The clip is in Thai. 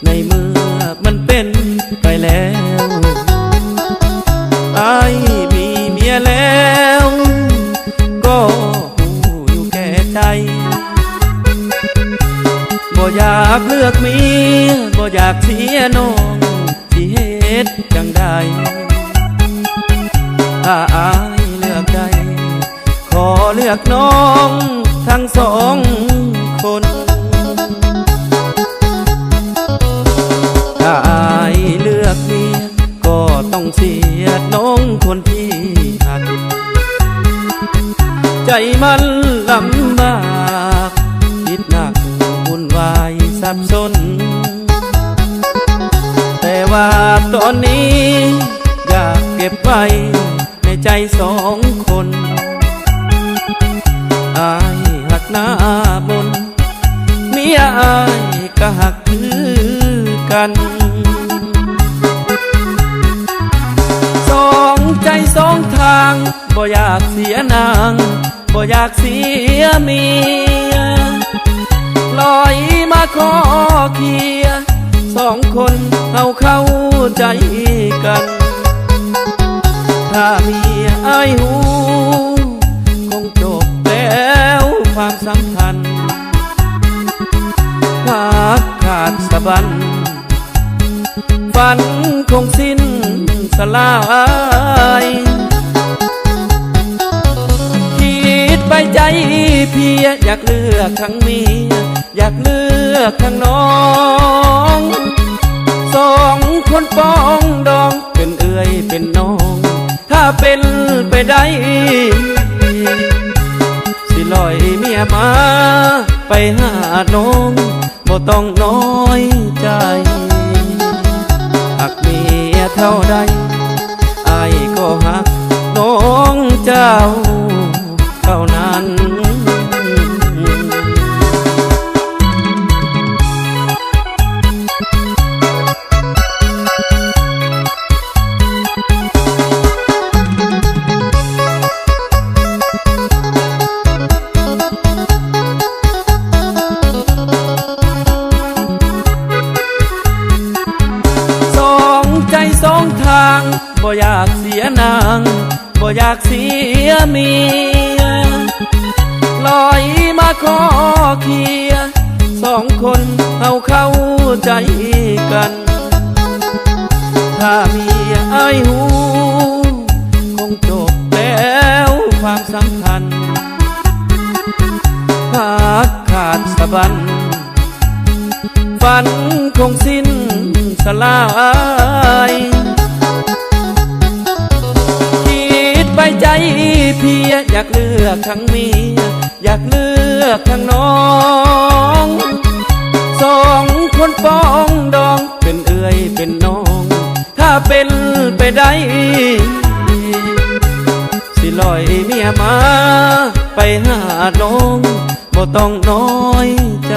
ในเมื่อมันเป็นไปแล้วอ้ายมีเมียแล้วก็หูอยู่แก่ใจบ่อยากเลือกเมียบ่อยากเสียน้องที่เฮ็ดจังใดถ้าอ้ายเลือกได้ขอเลือกน้องทั้งสองคนถ้าอ้ายเลือกเมียก็ต้องเสียน้องคนที่หักใจมันลำบากคิดหนักวุ่นวายสับสนแต่ว่าตอนนี้อยากเก็บไว้ในใจสองคนอ้ายหักหน้าบนเมียอ้ายก็หักคือกันสองใจสองทางบ่อยากเสียนางบ่อยากเสียเมียลอยมาขอเคียสองคนเอาเข้าใจกันถ้าเมียอ้ายหูคงจบแล้วความสัมพันธ์หักขาดสะบั้นฝันคงสิ้นสลายคิดไปใจเพียอยากเลือกทั้งเมียอยากเลือกทั้งน้องสองคนป้องดองเป็นเอื้อยเป็นน้องถ้าเป็นไปได้สิลอยเมียมาไปหาน้องบ่ต้องน้อยใจหากเมียเท่าใดอ้ายก็หักน้องเจ้าเท่านั้นสองทางบ่อยากเสียนางบ่อยากเสียเมียลอยมาขอเคียสองคนเอาเข้าใจกันถ้าเมียอ้ายหูคงจบแล้วความสัมพันธ์หักขาดสะบั้นฝันคงสิ้นสลายคิดไปใจเพียอยากเลือกทั้งเมียอยากเลือกทั้งน้องสองคนป้องดองเป็นเอื้อยเป็นน้องถ้าเป็นไปได้สิลอยเมียมาไปหาน้องบ่ต้องน้อยใจ